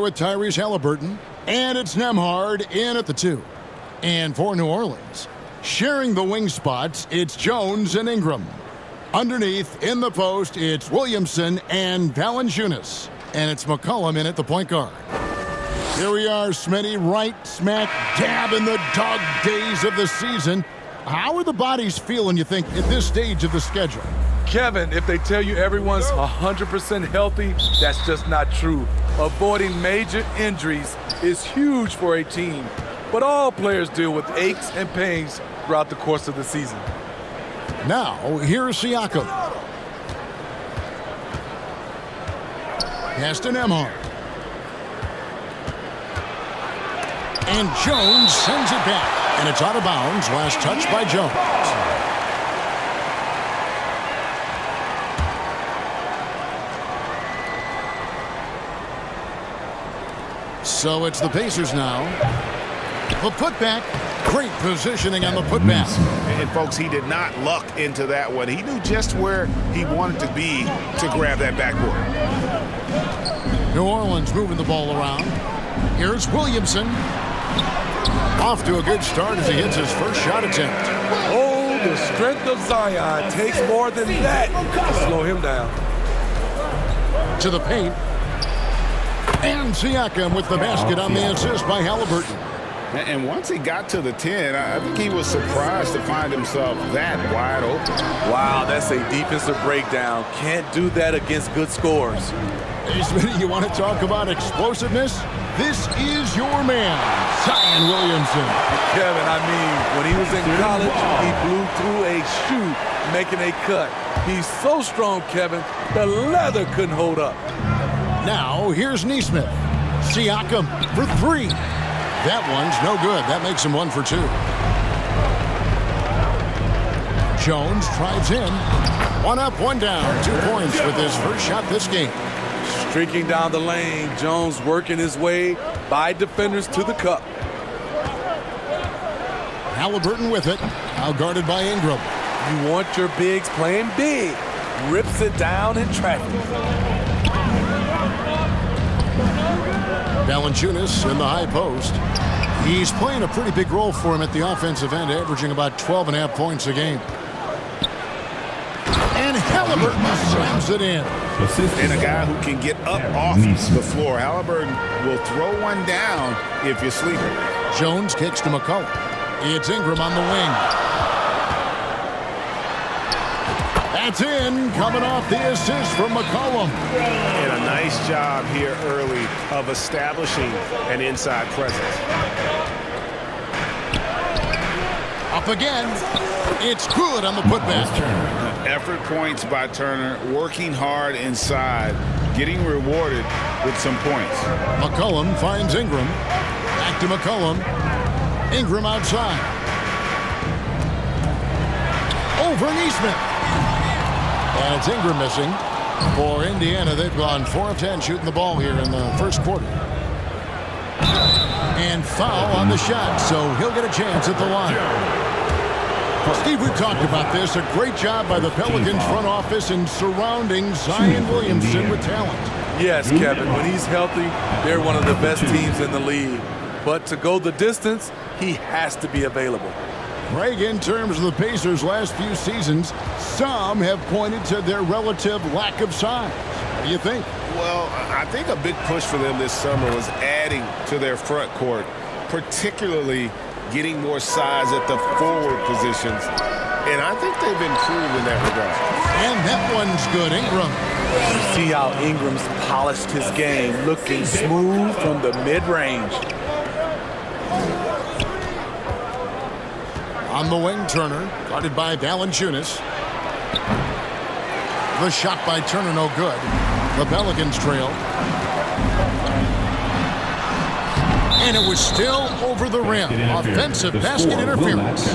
with Tyrese Halliburton, and it's Nembhard in at the 2. And for New Orleans, sharing the wing spots, it's Jones and Ingram. Underneath, in the post, it's Williamson and Valanciunas. And it's McCollum in at the point guard. Here we are, Smitty, right smack dab in the dog days of the season. How are the bodies feeling, you think, at this stage of the schedule? Kevin, if they tell you everyone's 100% healthy, that's just not true. Avoiding major injuries is huge for a team, but all players deal with aches and pains throughout the course of the season. Now, here's Siakam. Pass to Nembhard. And Jones sends it back, and it's out of bounds. Last touch by Jones. So it's the Pacers now. The putback. Great positioning on the putback. And folks, he did not luck into that one. He knew just where he wanted to be to grab that backboard. New Orleans moving the ball around. Here's Williamson. Off to a good start as he hits his first shot attempt. Oh, the strength of Zion takes more than that to slow him down. To the paint. And Siakam with the basket on the assist by Halliburton. And once he got to the 10, I think he was surprised to find himself that wide open. Wow, that's a defensive breakdown. Can't do that against good scores. Hey, Smitty, you want to talk about explosiveness? This is your man, Zion Williamson. Kevin, I mean, when he was in college, he blew through a shoe making a cut. He's so strong, Kevin, the leather couldn't hold up. Now, here's Nesmith. Siakam for 3. That one's no good. That makes him 1 for 2. Jones drives in. 1 up, 1 down. 2 points with his first shot this game. Streaking down the lane, Jones working his way by defenders to the cup. Halliburton with it. Now guarded by Ingram. You want your bigs playing big. Rips it down in traffic. Valanciunas in the high post. He's playing a pretty big role for him at the offensive end, averaging about 12.5 points a game. And Halliburton slams it in. And a guy who can get up off the floor. Halliburton will throw one down if you're sleeping. Jones kicks to McCollum. It's Ingram on the wing. That's in, coming off the assist from McCollum. And a nice job here early of establishing an inside presence. Up again. It's good on the putback. Effort points by Turner, working hard inside, getting rewarded with some points. McCollum finds Ingram. Back to McCollum. Ingram outside. Over Nesmith. And it's Ingram missing. For Indiana, they've gone 4 of 10 shooting the ball here in the first quarter. And foul on the shot, so he'll get a chance at the line. Steve, we've talked about this. A great job by the Pelicans front office in surrounding Zion Williamson with talent. Yes, Kevin, when he's healthy, they're one of the best teams in the league. But to go the distance, he has to be available. Greg, in terms of the Pacers' last few seasons, some have pointed to their relative lack of size. What do you think? Well, I think a big push for them this summer was adding to their front court, particularly getting more size at the forward positions. And I think they've improved in that regard. And that one's good. Ingram. You see how Ingram's polished his game, looking smooth from the mid-range. On the wing, Turner, guarded by Valanciunas. The shot by Turner, no good. The Pelicans trail. And it was still over the rim. Offensive basket interference.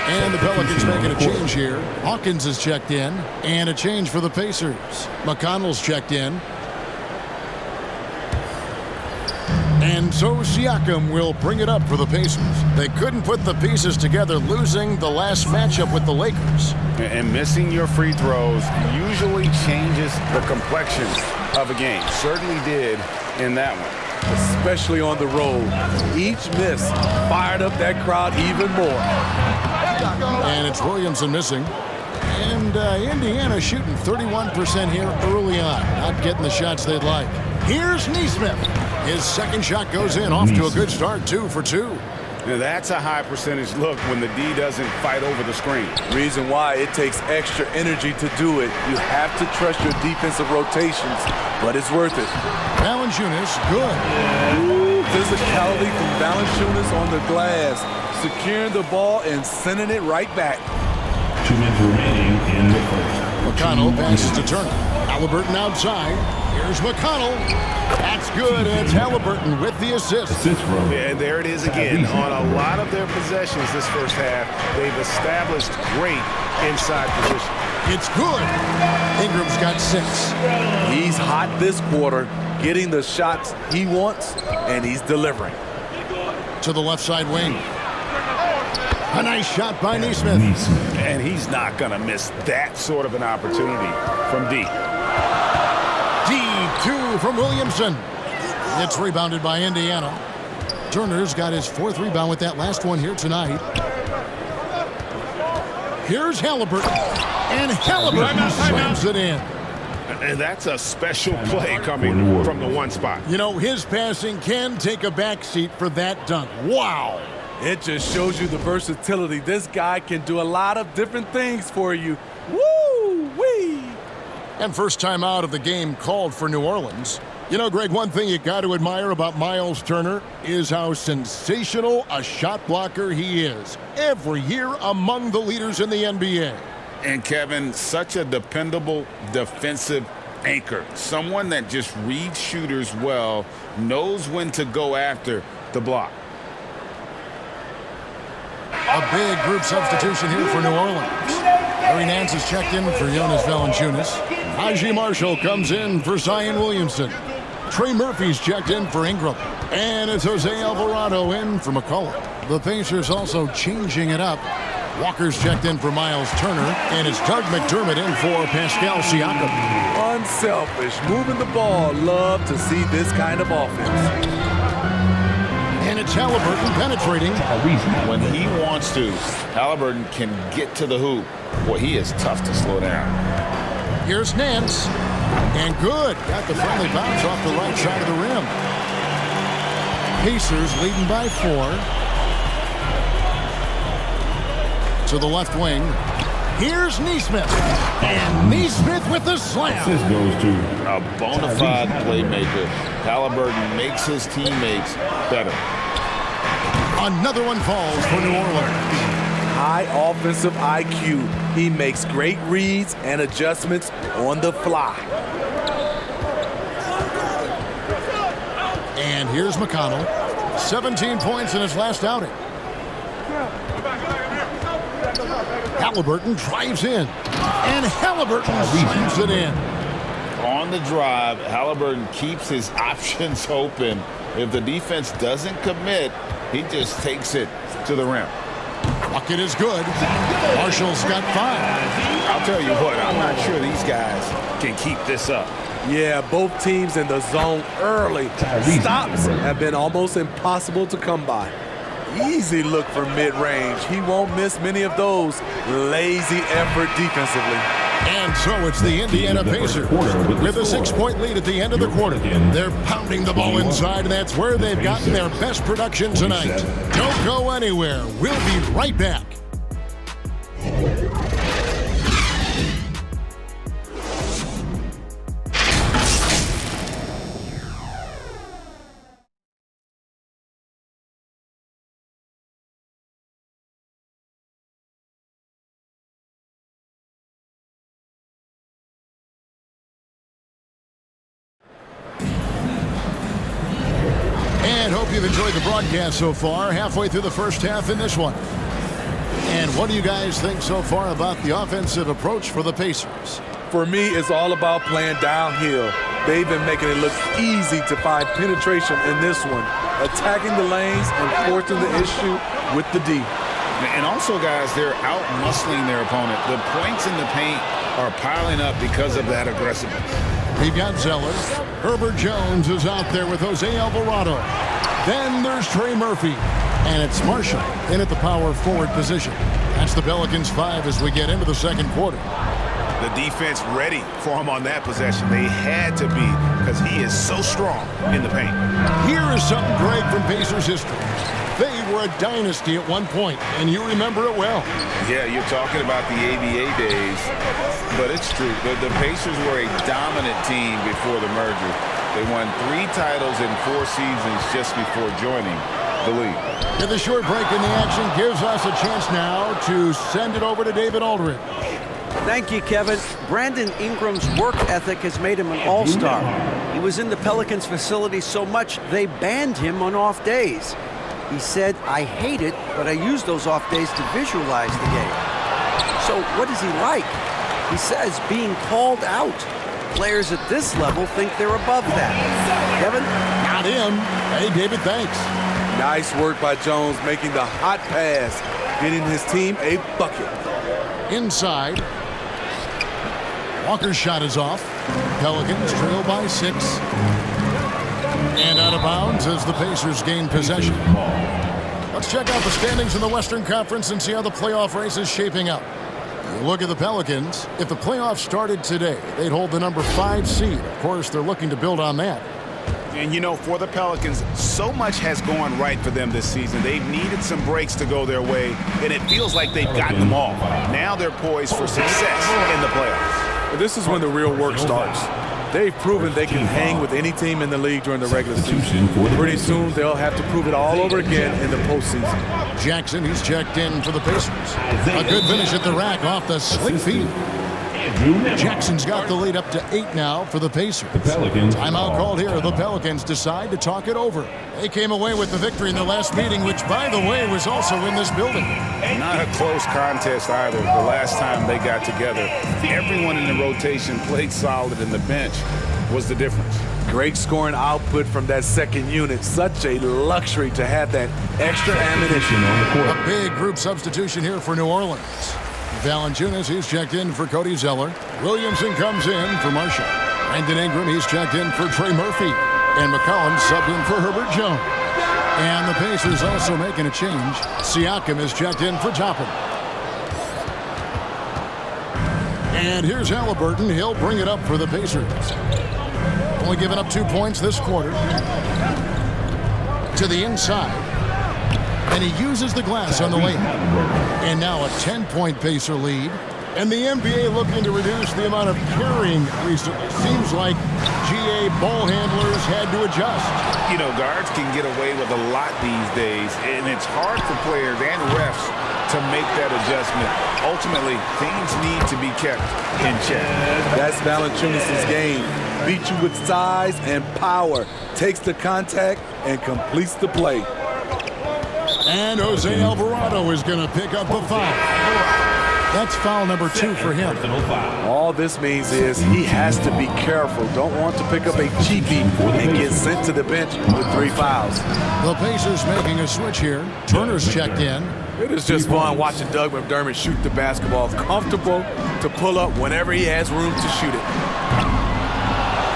And the Pelicans making a change here. Hawkins is checked in. And a change for the Pacers. McConnell's checked in. And so Siakam will bring it up for the Pacers. They couldn't put the pieces together, losing the last matchup with the Lakers. And missing your free throws usually changes the complexion of a game. Certainly did in that one. Especially on the road. Each miss fired up that crowd even more. And it's Williamson missing. And Indiana shooting 31% here early on. Not getting the shots they'd like. Here's Nesmith. His second shot goes in, off to a good start, 2 for 2. Now that's a high percentage look when the D doesn't fight over the screen. Reason why it takes extra energy to do it. You have to trust your defensive rotations, but it's worth it. Valanciunas, good. Ooh, physicality from Valanciunas on the glass, securing the ball and sending it right back. 2 minutes remaining in the first. McConnell passes to Turner. Halliburton outside. Here's McConnell. That's good. It's Halliburton with the assist. Yeah, and there it is again. On a lot of their possessions this first half, they've established great inside position. It's good. Ingram's got 6. He's hot this quarter, getting the shots he wants, and he's delivering. To the left side wing. A nice shot by Nesmith. And he's not going to miss that sort of an opportunity from D. D2 from Williamson. It's rebounded by Indiana. Turner's got his 4th rebound with that last one here tonight. Here's Halliburton. And Halliburton slams it in. And that's a special play coming from the one spot. You know, his passing can take a backseat for that dunk. Wow. It just shows you the versatility. This guy can do a lot of different things for you. Woo-wee! And first time out of the game called for New Orleans. You know, Greg, one thing you got to admire about Miles Turner is how sensational a shot blocker he is. Every year among the leaders in the NBA. And Kevin, such a dependable defensive anchor. Someone that just reads shooters well, knows when to go after the block. A big group substitution here for New Orleans. Larry Nance is checked in for Jonas Valanciunas. Najee Marshall comes in for Zion Williamson. Trey Murphy's checked in for Ingram. And it's Jose Alvarado in for McCullough. The Pacers also changing it up. Walker's checked in for Miles Turner. And it's Doug McDermott in for Pascal Siakam. Unselfish, moving the ball. Love to see this kind of offense. And it's Halliburton penetrating. When he wants to, Halliburton can get to the hoop. Boy, he is tough to slow down. Here's Nance. And good. Got the friendly bounce off the right side of the rim. Pacers leading by 4. To the left wing. Here's Nesmith. And Nesmith with the slam. This goes to A bona fide playmaker. Halliburton makes his teammates better. Another one falls for New Orleans. High offensive IQ. He makes great reads and adjustments on the fly. And here's McConnell. 17 points in his last outing. Halliburton drives in. And Halliburton slams it in. On the drive, Halliburton keeps his options open. If the defense doesn't commit, he just takes it to the rim. Bucket is good. Marshall's got 5. I'll tell you what, I'm not sure these guys can keep this up. Yeah, both teams in the zone early. Stops have been almost impossible to come by. Easy look for mid-range. He won't miss many of those. Lazy effort defensively. And so it's the Indiana Pacers with a 6-point lead at the end of the quarter. They're pounding the ball inside, and that's where they've gotten their best production tonight. Don't go anywhere. We'll be right back. And hope you've enjoyed the broadcast so far. Halfway through the first half in this one. And what do you guys think so far about the offensive approach for the Pacers? For me, it's all about playing downhill. They've been making it look easy to find penetration in this one, attacking the lanes and forcing the issue with the D. And also, guys, they're out-muscling their opponent. The points in the paint are piling up because of that aggressiveness. We've got Zeller. Herbert Jones is out there with Jose Alvarado. Then there's Trey Murphy. And it's Marshall in at the power forward position. That's the Pelicans 5 as we get into the second quarter. The defense ready for him on that possession. They had to be because he is so strong in the paint. Here is something great from Pacers history. They were a dynasty at one point, and you remember it well. Yeah, you're talking about the ABA days, but it's true. The Pacers were a dominant team before the merger. They won 3 titles in 4 seasons just before joining the league. And the short break in the action gives us a chance now to send it over to David Aldridge. Thank you, Kevin. Brandon Ingram's work ethic has made him an all-star. He was in the Pelicans facility so much they banned him on off days. He said, "I hate it, but I use those off days to visualize the game." So what is he like? He says being called out. Players at this level think they're above that. Kevin? Not him. Hey, David, thanks. Nice work by Jones making the hot pass, getting his team a bucket. Inside. Walker's shot is off. Pelicans trail by 6. And out of bounds as the Pacers gain possession. Let's check out the standings in the Western Conference and see how the playoff race is shaping up. You look at the Pelicans. If the playoffs started today, they'd hold the number 5 seed. Of course, they're looking to build on that. And, you know, for the Pelicans, so much has gone right for them this season. They've needed some breaks to go their way, and it feels like they've gotten them all. Now they're poised for success in the playoffs. But this is when the real work starts. They've proven they can hang with any team in the league during the regular season. Pretty soon, they'll have to prove it all over again in the postseason. Jackson, he's checked in for the Pacers. A good finish at the rack off the slick feed. Jackson's got the lead up to 8 now for the Pacers. Timeout called here. The Pelicans decide to talk it over. They came away with the victory in the last meeting, which, by the way, was also in this building. Not a close contest either. The last time they got together, everyone in the rotation played solid, and the bench was the difference. Great scoring output from that second unit. Such a luxury to have that extra ammunition on the court. A big group substitution here for New Orleans. Valanciunas, he's checked in for Cody Zeller. Williamson comes in for Marshall. Brandon Ingram, he's checked in for Trey Murphy. And McCollum subbed in for Herbert Jones. And the Pacers also making a change. Siakam is checked in for Toppin. And here's Halliburton. He'll bring it up for the Pacers. Only given up 2 points this quarter. To the inside. And he uses the glass on the lane. And now a 10-point Pacer lead. And the NBA looking to reduce the amount of carrying recently. Seems like GA ball handlers had to adjust. You know, guards can get away with a lot these days, and it's hard for players and refs to make that adjustment. Ultimately, things need to be kept in check. That's Valanciunas' game. Beat you with size and power. Takes the contact and completes the play. And Jose Alvarado is going to pick up a foul. That's foul number 2 for him. All this means is he has to be careful. Don't want to pick up a cheapie and get sent to the bench with 3 fouls. The Pacers making a switch here. Turner's checked in. It is just fun watching Doug McDermott shoot the basketball. Comfortable to pull up whenever he has room to shoot it.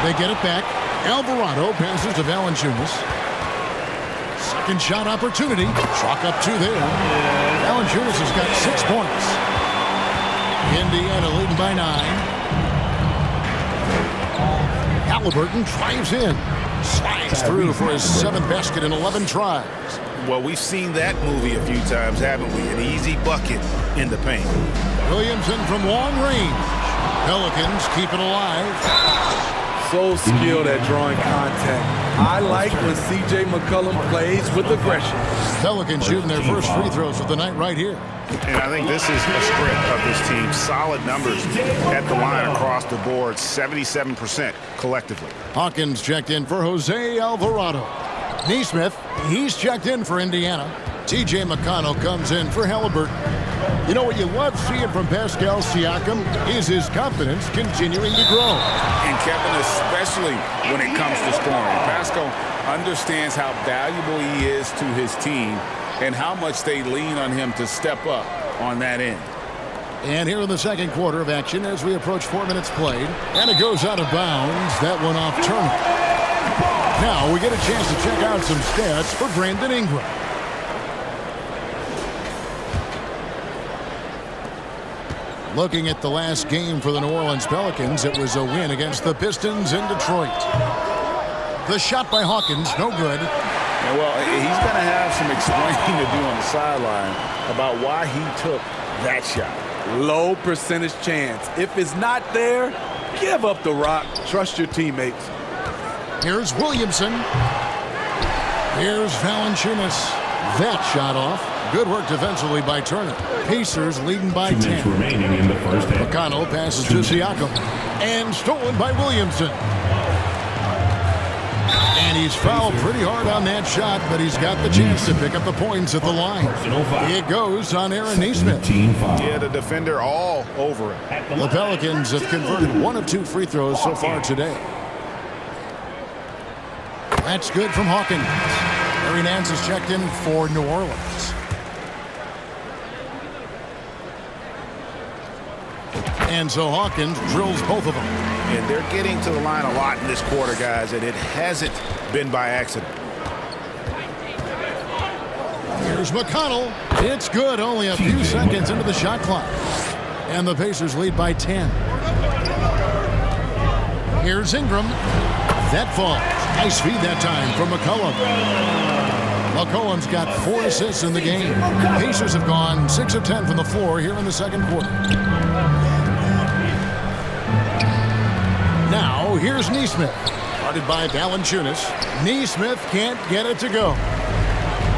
They get it back. Alvarado passes to Valanciunas. Second shot opportunity. Chalk up 2 there. Valanciunas has got 6 points. Indiana leading by 9. Halliburton drives in. Slides through for his 7th basket in 11 tries. Well, we've seen that movie a few times, haven't we? An easy bucket in the paint. Williamson from long range. Pelicans keep it alive. So skilled at drawing contact. I like when C.J. McCollum plays with aggression. Pelicans shooting their first free throws of the night right here. And I think this is a script of this team. Solid numbers at the line across the board, 77% collectively. Hawkins checked in for Jose Alvarado. Neesmith, he's checked in for Indiana. T.J. McConnell comes in for Halliburton. You know what you love seeing from Pascal Siakam is his confidence continuing to grow. And Kevin, especially when it comes to scoring. Pascal understands how valuable he is to his team and how much they lean on him to step up on that end. And here in the second quarter of action as we approach 4 minutes played. And it goes out of bounds. That one off Turner. Now we get a chance to check out some stats for Brandon Ingram. Looking at the last game for the New Orleans Pelicans, it was a win against the Pistons in Detroit. The shot by Hawkins, no good. Yeah, well, he's going to have some explaining to do on the sideline about why he took that shot. Low percentage chance. If it's not there, give up the rock. Trust your teammates. Here's Williamson. Here's Valanciunas. That shot off. Good work defensively by Turner. Pacers leading by 2 minutes 10. remaining in the first half. McConnell passes to Siakam. And stolen by Williamson. And he's fouled pretty hard on that shot, but he's got the chance to pick up the points at the line. It goes on Aaron Nesmith. Yeah, the defender all over it. The Pelicans have converted 1 of 2 free throws so far today. That's good from Hawkins. Larry Nance is checked in for New Orleans. And so Hawkins drills both of them. And they're getting to the line a lot in this quarter, guys, and it hasn't been by accident. Here's McConnell. It's good, only a few seconds into the shot clock. And the Pacers lead by 10. Here's Ingram. That falls. Nice feed that time from McCollum. McCollum's got 4 assists in the game. Pacers have gone 6 of 10 from the floor here in the second quarter. Now, here's Nesmith. Guarded by Valanciunas. Nesmith can't get it to go.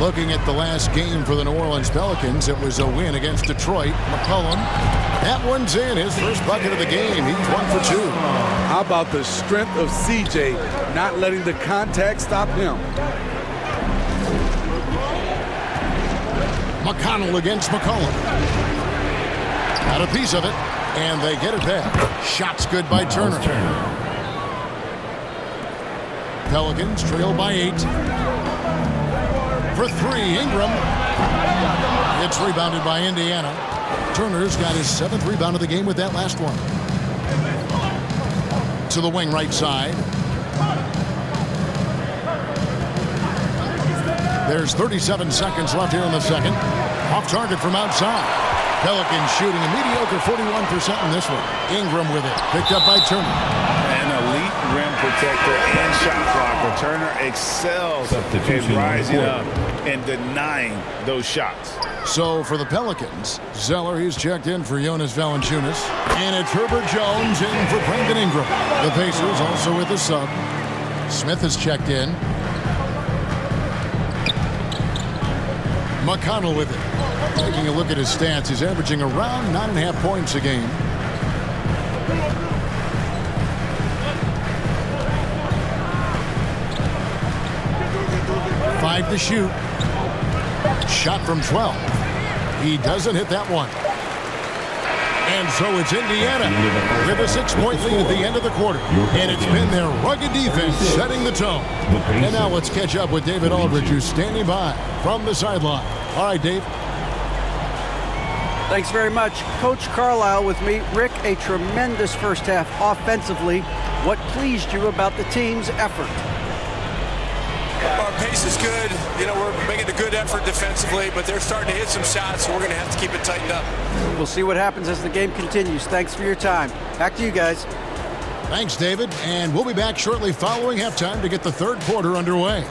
Looking at the last game for the New Orleans Pelicans, it was a win against Detroit. McCollum, that one's in. His first bucket of the game. He's 1 for 2. How about the strength of CJ not letting the contact stop him? McConnell against McCollum. Got a piece of it, and they get it back. Shot's good by Turner. Pelicans trail by 8. For 3, Ingram. It's rebounded by Indiana. Turner's got his 7th rebound of the game with that last one. To the wing right side. There's 37 seconds left here in the second. Off target from outside. Pelicans shooting a mediocre 41% in this one. Ingram with it. Picked up by Turner. An elite rim protector and shot blocker. Turner excels in rising up and denying those shots. So for the Pelicans, Zeller, he's checked in for Jonas Valanciunas. And it's Herbert Jones in for Brandon Ingram. The Pacers also with a sub. Smith is checked in. McConnell with it. Taking a look at his stats, he's averaging around 9.5 points a game. Five to shoot. Shot from 12. He doesn't hit that one. And so it's Indiana with a 6-point lead at the end of the quarter. And it's been their rugged defense setting the tone. And now let's catch up with David Aldridge, who's standing by from the sideline. All right, Dave. Thanks very much. Coach Carlisle with me. Rick, a tremendous first half offensively. What pleased you about the team's effort? Our pace is good. You know, we're making a good effort defensively, but they're starting to hit some shots, so we're going to have to keep it tightened up. We'll see what happens as the game continues. Thanks for your time. Back to you guys. Thanks, David. And we'll be back shortly following halftime to get the third quarter underway.